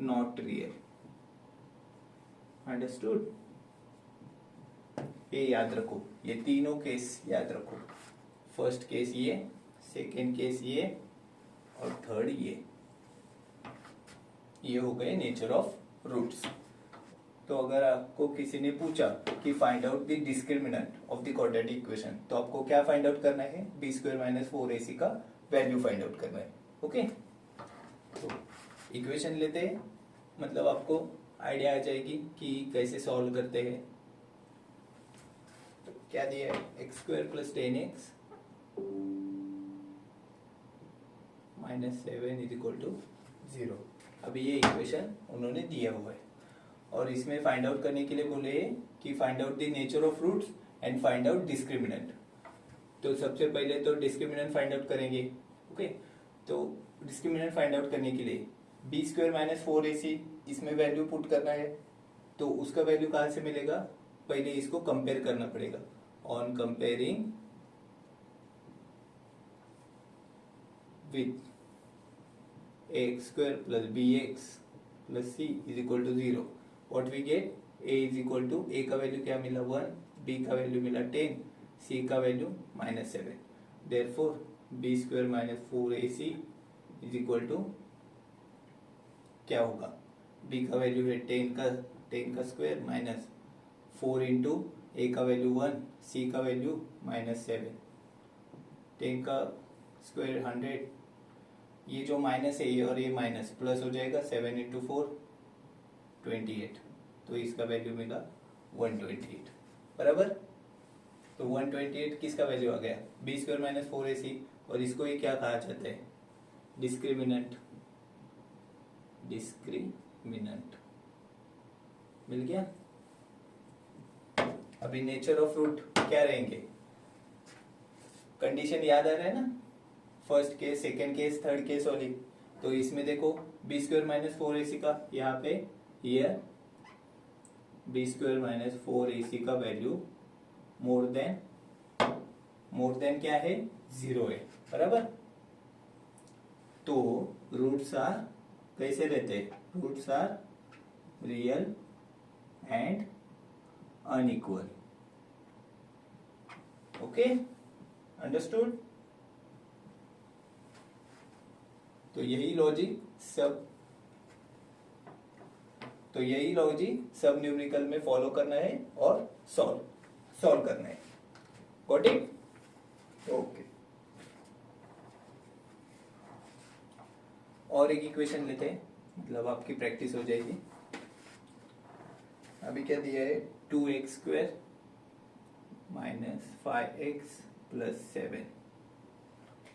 not real. Understood, ये याद रखो, ये तीनों केस याद रखो। फर्स्ट केस ये, सेकेंड केस ये, और थर्ड ये हो गए नेचर ऑफ रूट्स। तो अगर आपको किसी ने पूछा कि find out the discriminant of the quadratic equation, तो आपको क्या फाइंड आउट करना है, बी स्क्वायर माइनस 4ac का वैल्यू फाइंड आउट करना है। ओके, तो इक्वेशन लेते हैं, मतलब आपको आइडिया आ जाएगी कि कैसे सॉल्व करते हैं। तो क्या दिया है, x square plus 10x minus 7 is equal to 0। अभी ये इक्वेशन उन्होंने दिया हुआ है, और इसमें फाइंड आउट करने के लिए बोले कि find out the nature of roots and find out discriminant. तो सबसे पहले तो डिस्क्रिमिनेंट फाइंड आउट करेंगे। ओके, तो डिस्क्रिमिनेंट फाइंड आउट करने के लिए बी स्क्वायर माइनस 4ac इसमें वैल्यू पुट करना है, तो उसका वैल्यू कहाँ से मिलेगा, पहले इसको कंपेयर करना पड़ेगा। On comparing with x square plus bx plus c is equal to 0, what we get, a is equal to, a का वैल्यू क्या मिला 1, b का वैल्यू मिला 10, c का value minus 7। Therefore B square minus 4ac is equal to क्या होगा, b का value है 10 का स्क्वायर माइनस 4 इंटू a का वैल्यू 1, c का वैल्यू माइनस 7, 10 का स्क्वायर 100, ये जो माइनस है ये और ये माइनस प्लस हो जाएगा, 7 इंटू 4 28, तो इसका वैल्यू मिला 128। बराबर, तो 128 किसका वैल्यू आ गया, बी स्क्वायर माइनस 4ac, और इसको ये क्या कहा जाता है, डिस्क्रिमिनेंट। डिस्क्रिमिनेंट मिल गया। अभी नेचर ऑफ रूट क्या रहेंगे, कंडीशन याद आ रहा है ना, first case, second case, third case वाली। तो इसमें देखो बी स्क्वायर माइनस 4ac का, यहाँ पे ये बी स्क्वायर माइनस 4ac का वैल्यू मोर देन क्या है, 0 है। बराबर, तो रूट्स आर कैसे रहते हैं, roots are real and unequal. Okay, understood. तो यही लॉजिक सब न्यूमेरिकल में फॉलो करना है और सॉल्व करना है। Got it? ओके, और एक इक्वेशन लेते हैं, मतलब आपकी प्रैक्टिस हो जाएगी। अभी क्या दिया है, 2x square minus 5x plus 7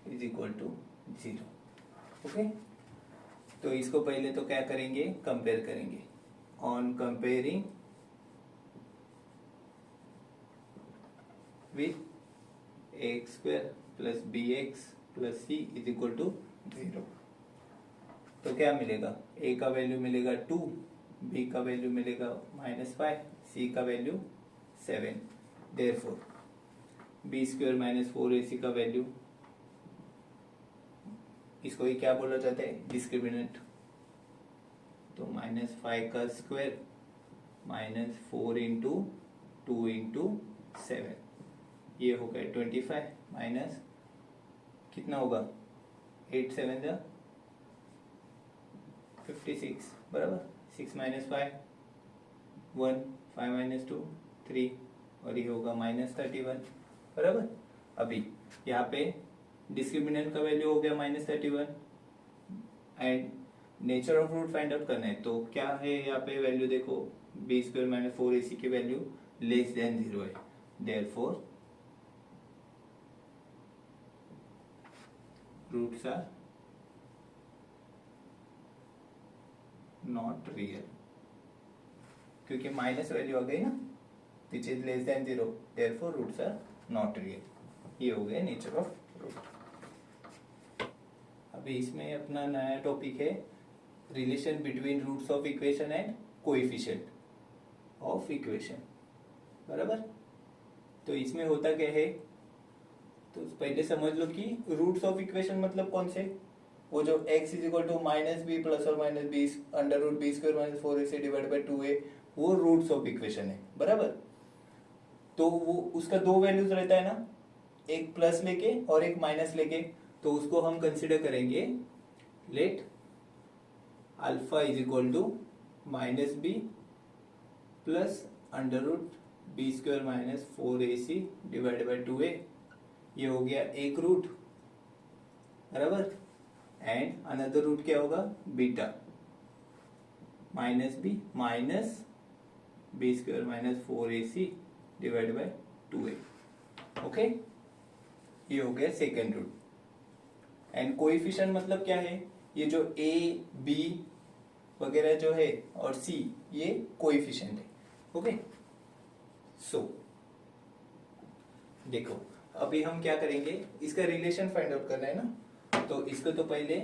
is equal to 0। Okay, तो इसको पहले तो क्या करेंगे, कंपेयर करेंगे। On comparing with x square plus B x plus C is equal to 0। तो क्या मिलेगा, ए का वैल्यू मिलेगा 2, बी का वैल्यू मिलेगा -5, सी का value 7। Therefore B square minus 4ac का वैल्यू, इसको ही क्या बोला जाता है, डिस्क्रिमिनेंट। तो -5 का स्क्वायर -4 इंटू 2 इंटू 7, ये हो गया 25 माइनस कितना होगा, 8 7 जा 56 बराबर। 6 माइनस 5 1, 5 माइनस 2 3, और ये होगा -31 बराबर। अभी यहाँ पे डिस्क्रिमिनेंट का वैल्यू हो गया -31 and nature of root find out करना है। तो क्या है यहाँ पे वैल्यू देखो, बी स्क्वायर माइनस 4ac की वैल्यू लेस देन 0 है, therefore roots are not real, क्योंकि माइनस वैल्यू आ गई ना, which is less than 0, therefore roots are not real. ये हो गया नेचर ऑफ रूट। अभी इसमें अपना नया टॉपिक है relation between roots of equation and coefficient of equation बराबर। तो इसमें होता क्या है, तो पहले समझ लो कि रूट्स ऑफ इक्वेशन मतलब कौन से, वो जो x is equal to -b plus और minus B under root B square minus 4ac divide by 2a, वो रूट्स ऑफ इक्वेशन है बराबर। तो वो उसका दो वैल्यूज रहता है ना, एक प्लस लेके और एक माइनस लेके, तो उसको हम कंसिडर करेंगे let alpha is equal to -b plus under root B square minus 4ac divide by 2a, ये हो गया एक रूट बराबर। एंड अनदर रूट क्या होगा, beta -b minus B square minus 4ac divide by 2a, okay. ये हो गया सेकेंड रूट। एंड कोएफिशिएंट मतलब क्या है, ये जो a b वगैरह जो है और c, ये कोएफिशिएंट है, ओके। सो देखो अभी हम क्या करेंगे, इसका रिलेशन फाइंड आउट करना है ना, तो इसको तो पहले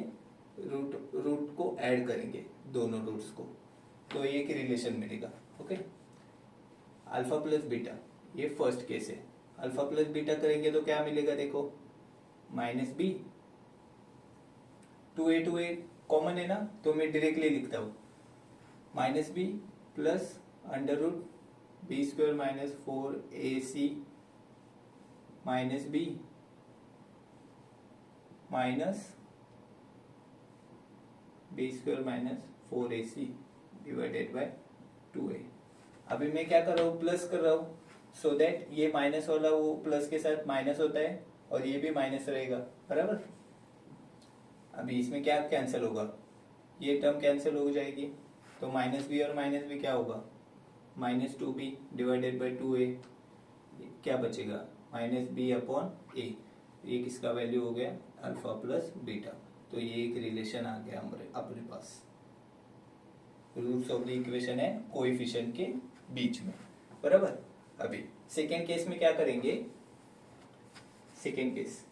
रूट को ऐड करेंगे, दोनों रूट्स को, तो ये एक रिलेशन मिलेगा, ओके। अल्फा प्लस बीटा, ये फर्स्ट केस है। अल्फा प्लस बीटा करेंगे तो क्या मिलेगा, देखो -b, 2a कॉमन है ना, तो मैं डायरेक्टली लिखता हूं -b plus under root B square minus 4ac minus b minus B square minus 4ac divided by 2a। अभी मैं क्या कर रहा हूँ, प्लस कर रहा हूँ, सो दैट ये माइनस वाला वो प्लस के साथ माइनस होता है और ये भी माइनस रहेगा बराबर। अभी इसमें क्या कैंसिल होगा, ये टर्म कैंसिल हो जाएगी, तो -b और -b क्या होगा, -2b डिवाइडेड बाई 2a, क्या बचेगा -b अपॉन a। ये किसका वैल्यू हो गया, अल्फा प्लस बीटा। तो ये एक रिलेशन आ गया हमारे अपने पास, रूट्स ऑफ द इक्वेशन है कोएफिशिएंट के बीच में बराबर। अभी सेकेंड केस में क्या करेंगे, second case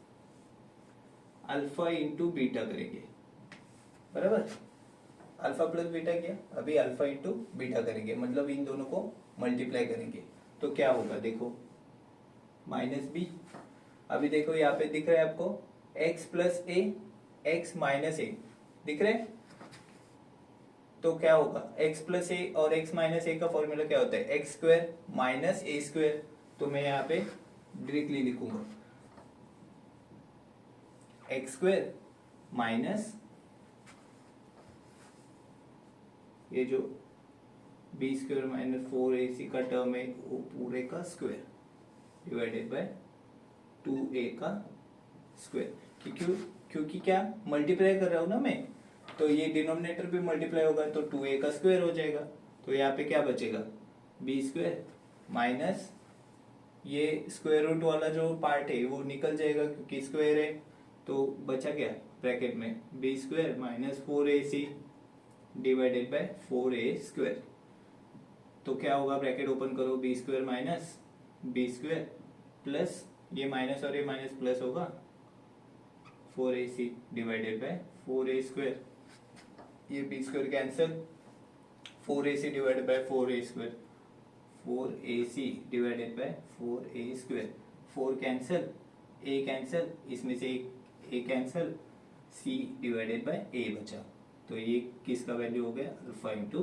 alpha into beta करेंगे बराबर। अल्फा प्लस बीटा क्या, अभी अल्फा इंटू बीटा करेंगे, मतलब इन दोनों को मल्टीप्लाई करेंगे, तो क्या होगा देखो -b। अभी देखो यहाँ पे दिख रहा है आपको x plus a, x minus a दिख रहा है, तो क्या होगा x प्लस a और x माइनस a का फॉर्मूला क्या होता है, x square minus a square. तो मैं यहाँ पे डायरेक्टली लिखूंगा x स्क्वायर माइनस ये जो बी स्क्वायर माइनस 4ac का टर्म है वो पूरे का स्क्वायर डिवाइडेड बाय 2a का स्क्वायर। क्योंकि क्या मल्टीप्लाई कर रहा हूं ना मैं, तो ये डिनोमिनेटर भी मल्टीप्लाई होगा तो 2a का स्क्वायर हो जाएगा। तो यहाँ पे क्या बचेगा, बी स्क्वायर माइनस ये स्क्वायर रूट वाला जो पार्ट है वो निकल जाएगा क्योंकि स्क्वायर है, तो बचा क्या ब्रैकेट में B square minus 4ac divided by 4a square. तो क्या होगा, ब्रैकेट ओपन करो, B square minus B square plus ये माइनस और ये माइनस प्लस होगा 4ac divided by 4a square. ये B square cancel, 4ac divided by 4a square, 4ac divided by 4a square. 4 cancel, a cancel, इसमें से एक a cancel, c divided by a बचा। तो ये किसका वैल्यू हो गया, अल्फा इंटू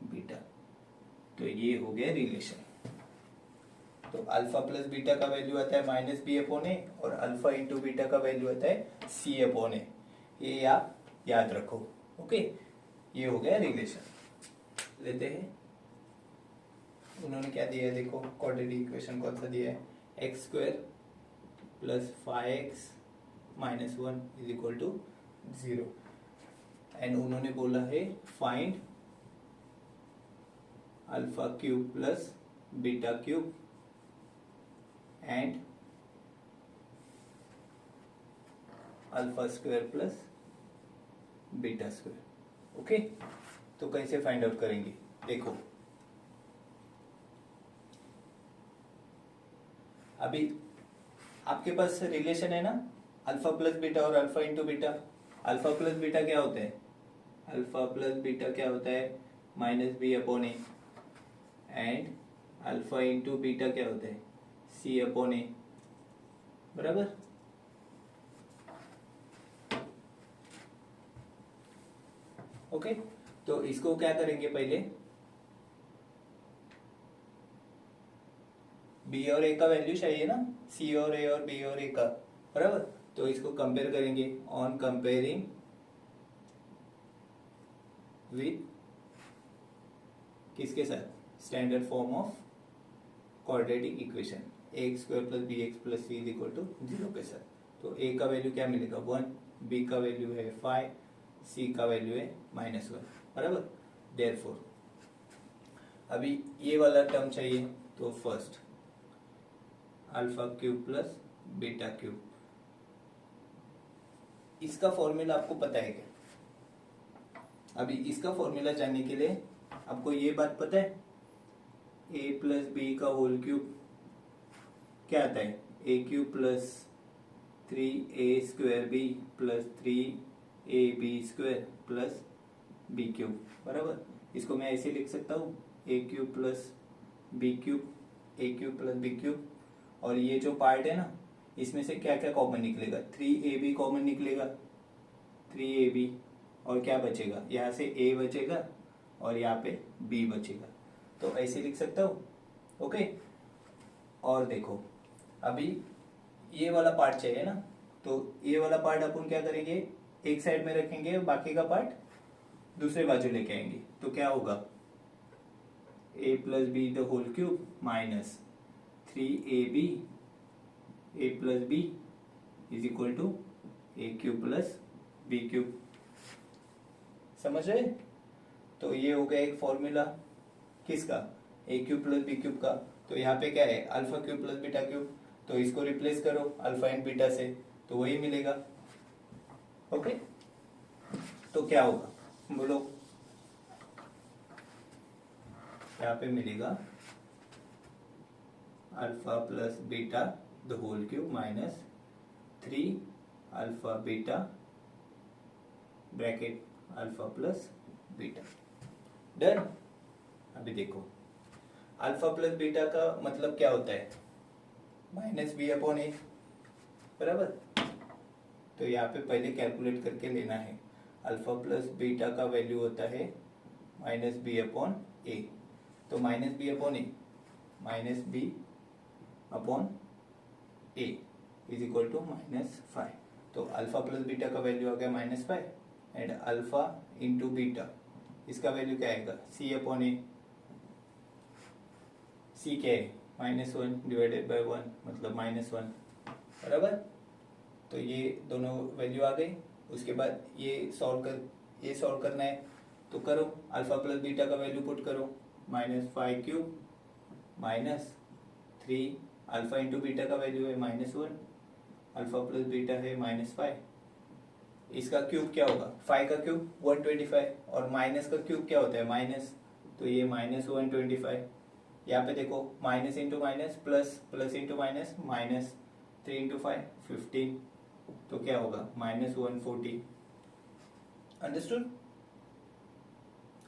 बीटा। तो ये हो गया रिलेशन। तो अल्फा प्लस बीटा का वैल्यू आता है माइनस बी अपॉन ए और अल्फा इंटू बीटा का वैल्यू आता है सी अपॉन ए। ये आप याद रखो। ओके, ये हो गया रिलेशन। लेते हैं, उन्होंने क्या दिया है देखो, क्वाड्रेटिक इक्वेशन कौन सा दिया है, x square plus 5x minus 1 is equal to 0। And उन्होंने बोला है find alpha cube plus beta cube and alpha square plus beta square. Okay, तो कैसे फाइंड आउट करेंगे देखो। अभी आपके पास रिलेशन है ना, अल्फा प्लस बीटा और alpha into beta. Alpha plus beta क्या होता है, अल्फा प्लस बीटा क्या होता है, minus B upon a. And alpha into beta क्या होता है, सी अपॉन ए, बराबर। ओके, तो इसको क्या करेंगे, पहले बी और ए का वैल्यू चाहिए ना, सी और ए और बी और ए का, बराबर। तो इसको कंपेयर करेंगे ऑन कंपेयरिंग विथ किसके साथ, standard form of quadratic equation, a square plus B x plus C is equal to 0 के साथ। तो ए का वैल्यू क्या मिलेगा 1, बी का वैल्यू है 5, सी का वैल्यू है -1, बराबर। देयरफॉर अभी ये वाला टर्म चाहिए, तो first alpha cube plus beta cube, इसका फॉर्मूला आपको पता है क्या। अभी इसका फॉर्मूला जानने के लिए आपको ये बात पता है, a प्लस बी का होल क्यूब क्या आता है, a cube plus 3a square b plus 3ab square plus b cube, बराबर। इसको मैं ऐसे लिख सकता हूँ, a cube plus b cube, a cube plus b cube. और ये जो पार्ट है ना, इसमें से क्या क्या कॉमन निकलेगा, 3ab कॉमन निकलेगा, 3ab, और क्या बचेगा, यहाँ से a बचेगा और यहाँ पे b बचेगा। तो ऐसे लिख सकता हूँ। ओके, और देखो अभी ये वाला पार्ट चाहिए ना, तो ये वाला पार्ट अपन क्या करेंगे, एक साइड में रखेंगे, बाकी का पार्ट दूसरे बाजू लेके आएंगे। तो क्या होगा, a plus b the whole cube minus 3ab a plus b is equal to a cube plus b cube. समझ रहे। तो ये हो गया एक फॉर्मूला किसका, a cube plus b cube का। तो यहाँ पे क्या है, alpha cube plus beta cube, तो इसको रिप्लेस करो अल्फा एंड बीटा से, तो वही मिलेगा। ओके, तो क्या होगा बोलो, यहाँ पे मिलेगा alpha plus beta the whole cube minus 3 alpha beta bracket alpha plus beta. Done. अभी देखो अल्फा प्लस बीटा का मतलब क्या होता है, माइनस बी अपॉन ए, बराबर। तो यहाँ पे पहले कैलकुलेट करके लेना है, अल्फा प्लस बीटा का वैल्यू होता है माइनस बी अपॉन ए। तो minus B upon A, minus B upon A is equal to -5। तो अल्फा प्लस बीटा का वैल्यू आ गया -5 एंड अल्फा इंटू बीटा, इसका वैल्यू क्या आएगा, सी अपॉन ए। सी क्या है, -1 डिवाइडेड बाय 1 मतलब -1, बराबर। तो ये दोनों वैल्यू आ गई। उसके बाद ये सॉल्व करना है, तो करो, अल्फा प्लस बीटा का वैल्यू पुट करो, -5 cube minus 3 alpha into beta का वैल्यू है -1, अल्फा प्लस बीटा है -5 इसका क्यूब क्या होगा, 5 का क्यूब 125, और माइनस का क्यूब क्या होता है माइनस, तो ये -125। यहाँ पे देखो minus into minus plus, plus into minus minus, 3 into 5 15, तो क्या होगा -140। अंडरस्टूड?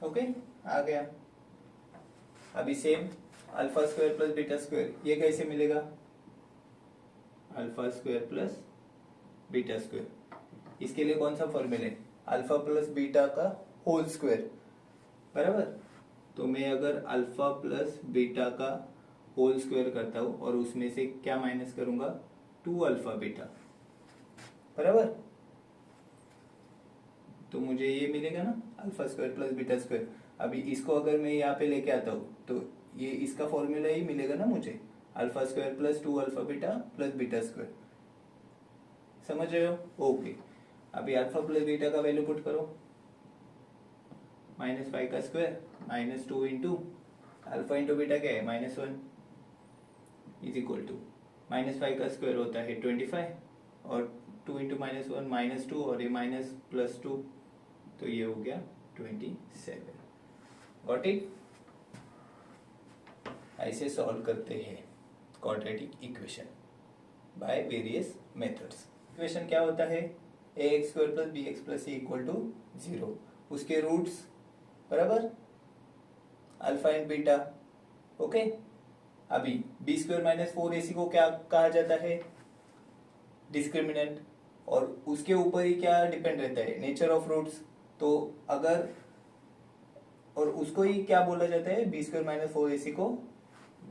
ओके, आ गया। अभी same alpha square plus beta square, ये कैसे मिलेगा, alpha square plus beta square, इसके लिए कौन सा फॉर्मूला है, अल्फा प्लस बीटा का होल स्क्वायर, बराबर। तो मैं अगर अल्फा प्लस बीटा का होल स्क्वायर करता हूं और उसमें से क्या माइनस करूंगा, 2 अल्फा बीटा, बराबर। तो मुझे ये मिलेगा ना alpha square plus beta square. अभी इसको अगर मैं यहाँ पे लेके आता हूँ तो ये इसका फॉर्मूला ही मिलेगा ना मुझे, alpha square plus 2 alpha beta plus beta square. समझ रहे हो? ओके। अभी अल्फा प्लस बीटा का वैल्यू पुट करो, -5 का square -2 into alpha into beta क्या है -1 इज इक्वल टू -5 का स्क्वायर होता है 25 और 2 इंटू -1 -2 और ये माइनस प्लस 2, तो ये हो गया 27। Got it? ऐसे सॉल्व करते हैं quadratic equation by various methods. Equation क्या होता है, ax square plus bx plus c equal to 0, उसके रूट्स, बराबर, अल्फा एंड बीटा। ओके। अभी बी स्क्वायर माइनस 4ac को क्या कहा जाता है, डिस्क्रिमिनेंट, और उसके ऊपर ही क्या डिपेंड रहता है, नेचर ऑफ रूट्स। तो अगर, और उसको ही क्या बोला जाता है, बी स्क्वायर माइनस 4ac को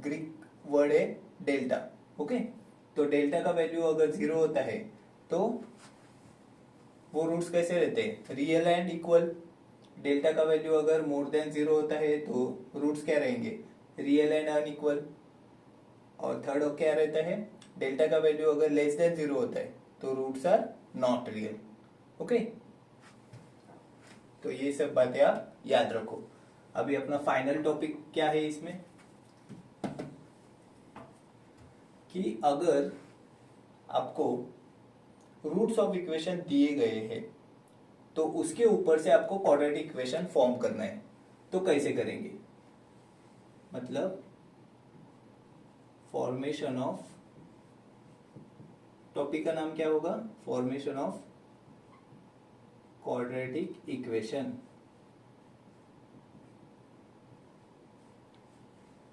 ग्रीक वर्ड है डेल्टा। ओके। तो डेल्टा का वैल्यू अगर 0 होता है तो वो रूट्स कैसे रहते हैं, रियल एंड इक्वल। डेल्टा का वैल्यू अगर मोर देन 0 होता है तो रूट्स क्या रहेंगे, रियल एंड अनइक्वल। और थर्ड क्या रहता है, डेल्टा का वैल्यू अगर लेस देन 0 होता है तो roots are not real. Okay. तो ये सब बातें आप याद रखो। अभी अपना फाइनल टॉपिक क्या है इसमें, कि अगर आपको रूट्स ऑफ इक्वेशन दिए गए हैं तो उसके ऊपर से आपको क्वाड्रेटिक इक्वेशन फॉर्म करना है, तो कैसे करेंगे, मतलब फॉर्मेशन ऑफ, टॉपिक का नाम क्या होगा, formation of quadratic equation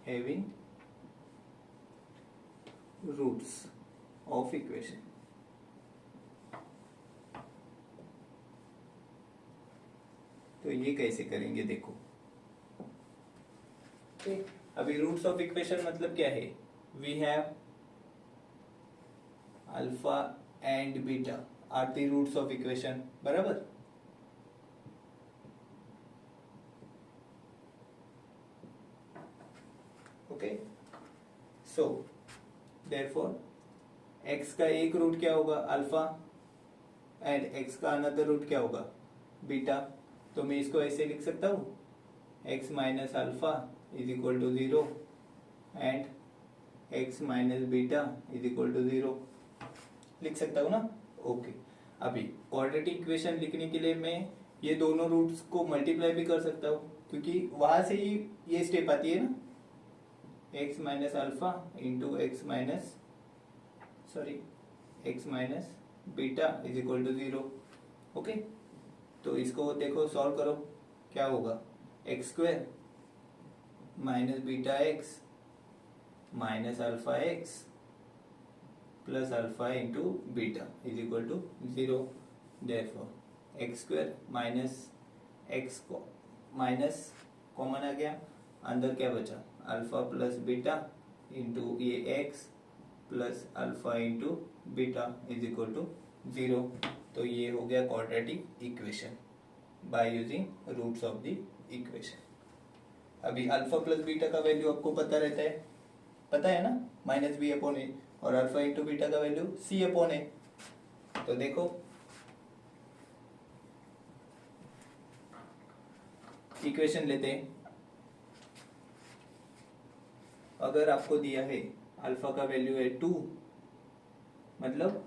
having roots of equation. तो ये कैसे करेंगे देखो। अभी रूट्स ऑफ इक्वेशन मतलब क्या है, we have alpha and beta are the roots of equation, बराबर। ओके। सो देयरफॉर x का एक रूट क्या होगा अल्फा एंड x का अनदर रूट क्या होगा बीटा। तो मैं इसको ऐसे लिख सकता हूँ, x minus alpha is equal to 0 and x minus beta is equal to 0, लिख सकता हूँ ना। ओके। अभी क्वाड्रेटिक इक्वेशन लिखने के लिए मैं ये दोनों रूट्स को मल्टीप्लाई भी कर सकता हूँ, क्योंकि वहां से ही ये स्टेप आती है ना, x minus alpha into x minus beta is equal to 0। Okay. तो इसको देखो सॉल्व करो, क्या होगा, x square minus beta x minus alpha x plus alpha into beta is equal to 0। Therefore x square minus x को minus common आ गया, अंदर क्या बचा, अल्फा प्लस बीटा इंटू ये x plus alpha into beta is equal to 0। तो ये हो गया quadratic equation by using roots of the equation. अभी अल्फा प्लस बीटा का वैल्यू आपको पता है ना, माइनस बी अपॉन ए, और अल्फा इंटू बीटा का वैल्यू सी अपॉन ए। तो देखो इक्वेशन लेते हैं। अगर आपको दिया है अल्फा का वैल्यू है 2, मतलब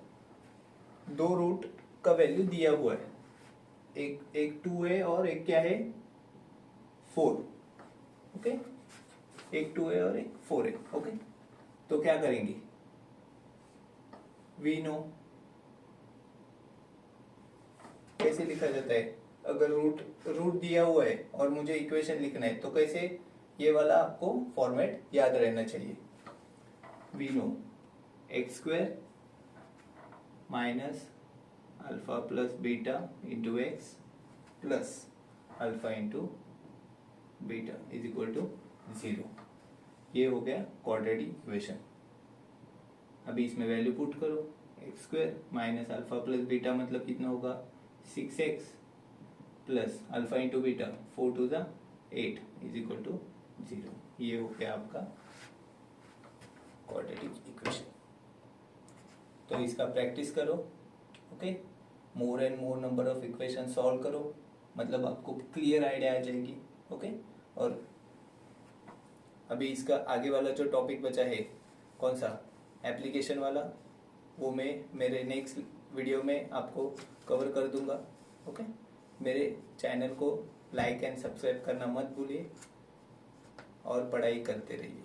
दो रूट का वैल्यू दिया हुआ है, एक 2 है और एक क्या है 4, ओके, एक 2 है और एक 4 है, ओके। तो क्या करेंगे, वी नो कैसे लिखा जाता है, अगर रूट दिया हुआ है और मुझे इक्वेशन लिखना है तो कैसे, ये वाला आपको फॉर्मेट याद रहना चाहिए। We know x square minus alpha plus beta into x plus alpha into beta is equal to 0। ये हो गया क्वाड्रेटिक इक्वेशन। अभी इसमें वैल्यू पुट करो, x square minus alpha plus beta मतलब कितना होगा 6x plus alpha into beta 4 to the 8 is equal to 0। ये हो गया आपका क्वाड्रेटिक इक्वेशन। तो इसका प्रैक्टिस करो, okay, more and more number of equation solve करो, मतलब आपको क्लियर आइडिया आ जाएगी, ओके। और अभी इसका आगे वाला जो टॉपिक बचा है, कौन सा, एप्लीकेशन वाला, वो मैं मेरे नेक्स्ट वीडियो में आपको कवर कर दूंगा, ओके। मेरे चैनल को लाइक एंड सब्सक्राइब करना मत भूलिए और पढ़ाई करते रहिए।